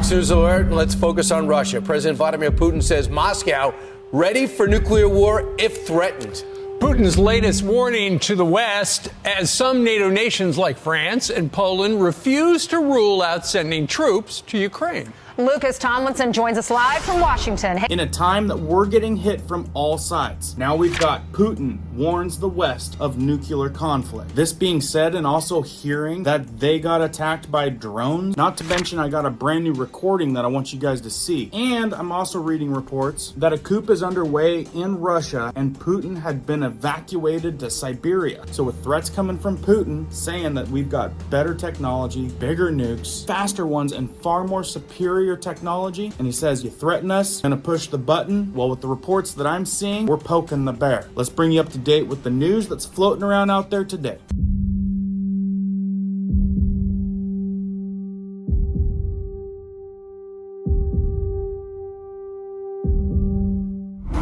Fox News alert, and let's focus on Russia. President Vladimir Putin says Moscow ready for nuclear war if threatened. Putin's latest warning to the West as some NATO nations like France and Poland refuse to rule out sending troops to Ukraine. Lucas Tomlinson joins us live from Washington. In a time that we're getting hit from all sides, now we've got Putin warns the West of nuclear conflict. This being said, and also hearing that they got attacked by drones, not to mention I got a brand new recording that I want you guys to see. And I'm also reading reports that a coup is underway in Russia and Putin had been evacuated to Siberia. So with threats coming from Putin saying that we've got better technology, bigger nukes, faster ones, and far more superior technology, and he says, you threaten us, gonna push the button. Well, with the reports that I'm seeing, we're poking the bear. Let's bring you up to date with the news that's floating around out there today.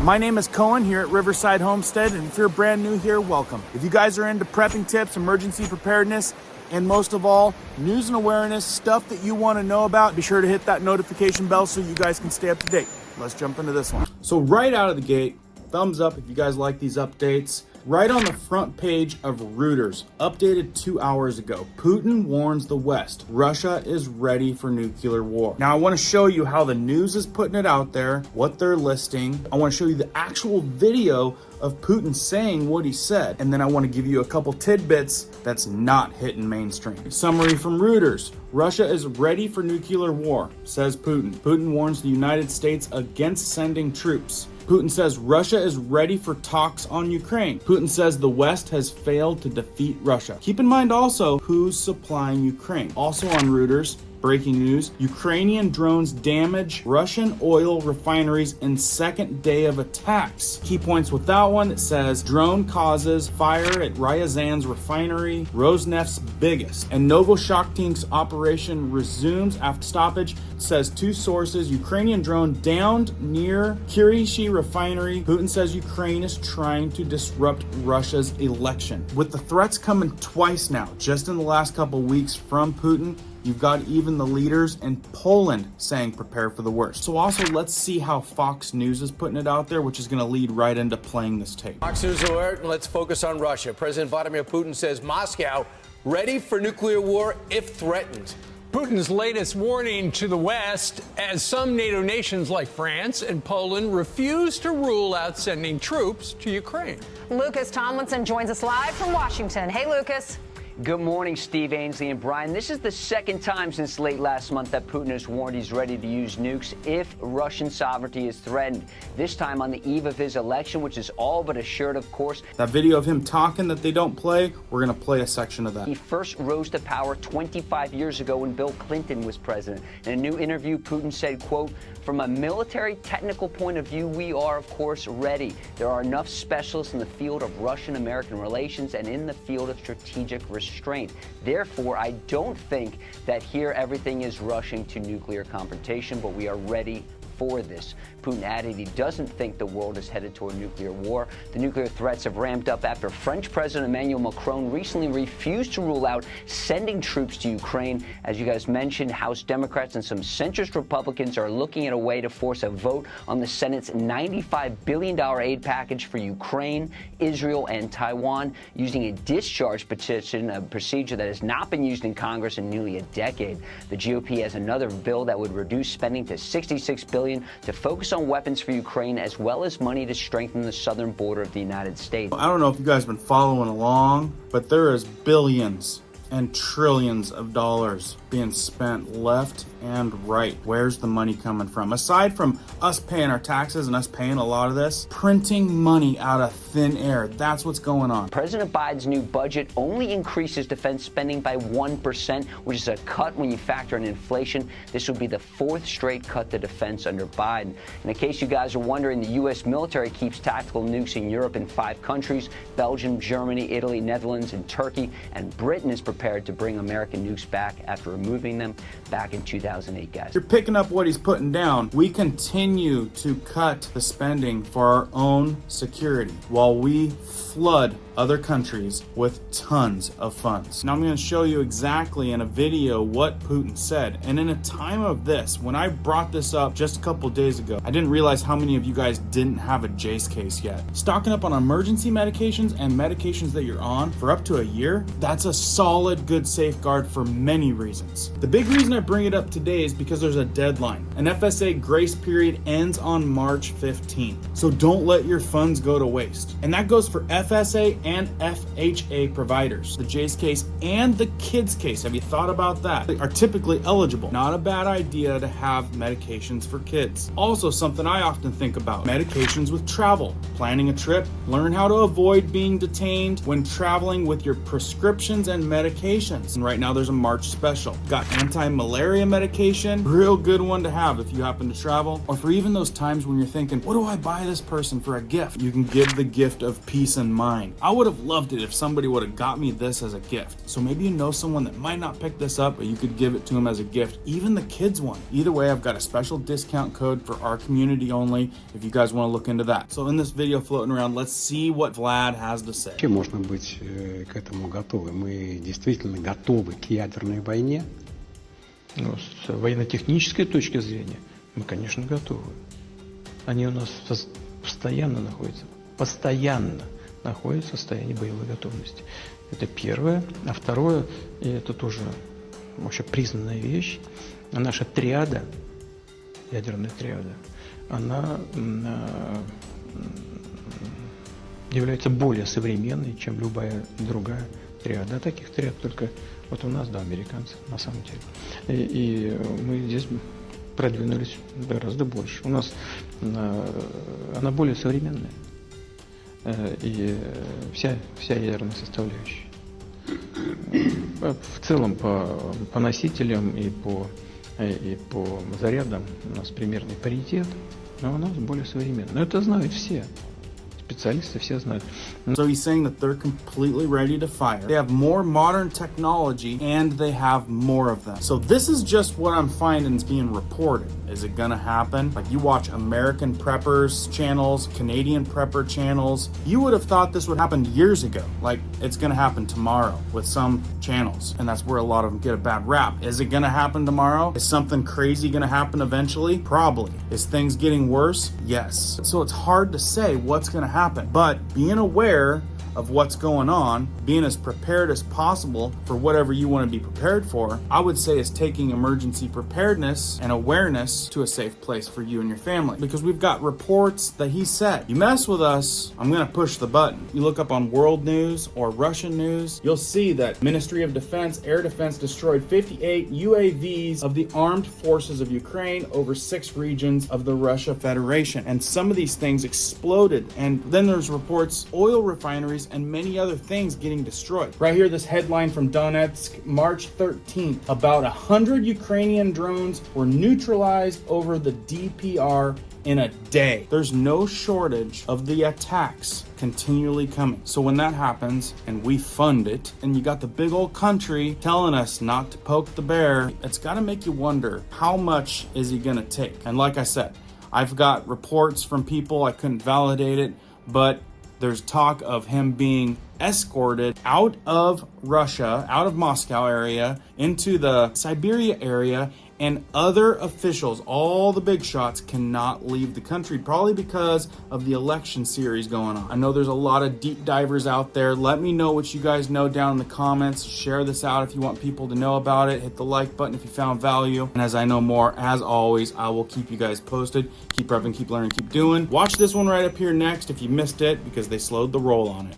My name is Cohen here at Riverside Homestead, and if you're brand new here, welcome. If you guys are into prepping tips, emergency preparedness, and most of all, news and awareness, stuff that you want to know about, be sure to hit that notification bell so you guys can stay up to date. Let's jump into this one. So right out of the gate, thumbs up if you guys like these updates. Right on the front page of Reuters, updated 2 hours ago, Putin warns the West, Russia is ready for nuclear war. Now I want to show you how the news is putting it out there, what they're listing. I want to show you the actual video of Putin saying what he said. And then I want to give you a couple tidbits that's not hitting mainstream. Summary from Reuters. Russia is ready for nuclear war, says Putin. Putin warns the United States against sending troops. Putin says Russia is ready for talks on Ukraine. Putin says the West has failed to defeat Russia. Keep in mind also who's supplying Ukraine. Also on Reuters, breaking news, Ukrainian drones damage Russian oil refineries in second day of attacks. Key points with that one, it says drone causes fire at Ryazan's refinery, Rosneft's biggest. And Novoshaktinsk's operation resumes after stoppage. It says two sources, Ukrainian drone downed near Kirishi refinery. Putin says Ukraine is trying to disrupt Russia's election. With the threats coming twice now, just in the last couple weeks from Putin, you've got even the leaders in Poland saying prepare for the worst. So also let's see how Fox News is putting it out there, which is going to lead right into playing this tape. Fox News alert, and let's focus on Russia. President Vladimir Putin says Moscow ready for nuclear war if threatened. Putin's latest warning to the West as some NATO nations like France and Poland refuse to rule out sending troops to Ukraine. Lucas Tomlinson joins us live from Washington. Hey, Lucas. Good morning, Steve, Ainsley, and Brian. This is the second time since late last month that Putin has warned he's ready to use nukes if Russian sovereignty is threatened. This time on the eve of his election, which is all but assured, of course. That video of him talking that they don't play, we're going to play a section of that. He first rose to power 25 years ago when Bill Clinton was president. In a new interview, Putin said, quote, from a military technical point of view, we are, of course, ready. There are enough specialists in the field of Russian-American relations and in the field of strategic restraint. Therefore, I don't think that here everything is rushing to nuclear confrontation, but we are ready for this. Putin added he doesn't think the world is headed toward nuclear war. The nuclear threats have ramped up after French President Emmanuel Macron recently refused to rule out sending troops to Ukraine. As you guys mentioned, House Democrats and some centrist Republicans are looking at a way to force a vote on the Senate's $95 billion aid package for Ukraine, Israel, and Taiwan, using a discharge petition, a procedure that has not been used in Congress in nearly a decade. The GOP has another bill that would reduce spending to $66 billion to focus on weapons for Ukraine, as well as money to strengthen the southern border of the United States. I don't know if you guys have been following along, but there is billions and trillions of dollars being spent left and right. Where's the money coming from? Aside from us paying our taxes and us paying a lot of this, printing money out of thin air. That's what's going on. President Biden's new budget only increases defense spending by 1%, which is a cut when you factor in inflation. This would be the fourth straight cut to defense under Biden. And in case you guys are wondering, the U.S. military keeps tactical nukes in Europe in 5 countries: Belgium, Germany, Italy, Netherlands, and Turkey. And Britain is prepared to bring American nukes back after removing them back in 2008, guys. You're picking up what he's putting down. We continue to cut the spending for our own security while we flood other countries with tons of funds. Now I'm going to show you exactly in a video what Putin said. And in a time of this, when I brought this up just a couple days ago, I didn't realize how many of you guys didn't have a Jace case yet. Stocking up on emergency medications and medications that you're on for up to a year, that's a solid, good safeguard for many reasons. The big reason I bring it up today is because there's a deadline. An FSA grace period ends on March 15th. So don't let your funds go to waste. And that goes for FSA and FHA providers. The Jace case and the kids case, have you thought about that? They are typically eligible. Not a bad idea to have medications for kids. Also something I often think about, medications with travel. Planning a trip, learn how to avoid being detained when traveling with your prescriptions and medications. And right now there's a March special. Got anti-malaria medication, real good one to have if you happen to travel. Or for even those times when you're thinking, what do I buy this person for a gift? You can give the gift of peace and mind. I would have loved it if somebody would have got me this as a gift. So maybe you know someone that might not pick this up, but you could give it to them as a gift, even the kids one. Either way, I've got a special discount code for our community only if you guys want to look into that. So in this video floating around, let's see what Vlad has to say. Можно быть к этому готовы? Мы действительно готовы к ядерной войне? Ну, с военно-технической точки зрения мы, конечно, готовы. Они у нас постоянно находятся в состоянии боевой готовности. Это первое. А второе, и это тоже вообще признанная вещь, наша триада, ядерная триада, она является более современной, чем любая другая триада. Таких триад только вот у нас, да, американцы, на самом деле. И мы здесь продвинулись гораздо больше. У нас она более современная. И вся ядерная составляющая. В целом по носителям и по зарядам у нас примерный паритет, но у нас более современная. Но это знают все. Специалисты все знают. So he's saying that they're completely ready to fire. They have more modern technology and they have more of them. So this is just what I'm finding is being reported. Is it gonna happen? Like you watch American preppers channels, Canadian prepper channels. You would have thought this would happen years ago. Like it's gonna happen tomorrow with some channels. And that's where a lot of them get a bad rap. Is it gonna happen tomorrow? Is something crazy gonna happen eventually? Probably. Is things getting worse? Yes. So it's hard to say what's gonna happen. But being aware of what's going on, being as prepared as possible for whatever you want to be prepared for, I would say is taking emergency preparedness and awareness to a safe place for you and your family. Because we've got reports that he said, you mess with us, I'm going to push the button. You look up on world news or Russian news, you'll see that Ministry of Defense, Air Defense destroyed 58 UAVs of the armed forces of Ukraine over 6 regions of the Russia Federation. And some of these things exploded. And then there's reports, oil refineries and many other things getting destroyed. Right here, this headline from Donetsk, March 13th, about 100 Ukrainian drones were neutralized over the DPR in a day. There's no shortage of the attacks continually coming. So when that happens and we fund it, and you got the big old country telling us not to poke the bear, it's got to make you wonder, how much is he going to take? And like I said, I've got reports from people, I couldn't validate it, but there's talk of him being escorted out of Russia, out of Moscow area, into the Siberia area, and other officials, all the big shots, cannot leave the country, probably because of the election series going on. I know there's a lot of deep divers out there. Let me know what you guys know down in the comments. Share this out if you want people to know about it. Hit the like button if you found value. And as I know more, as always, I will keep you guys posted. Keep prepping, keep learning, keep doing. Watch this one right up here next if you missed it, because they slowed the roll on it.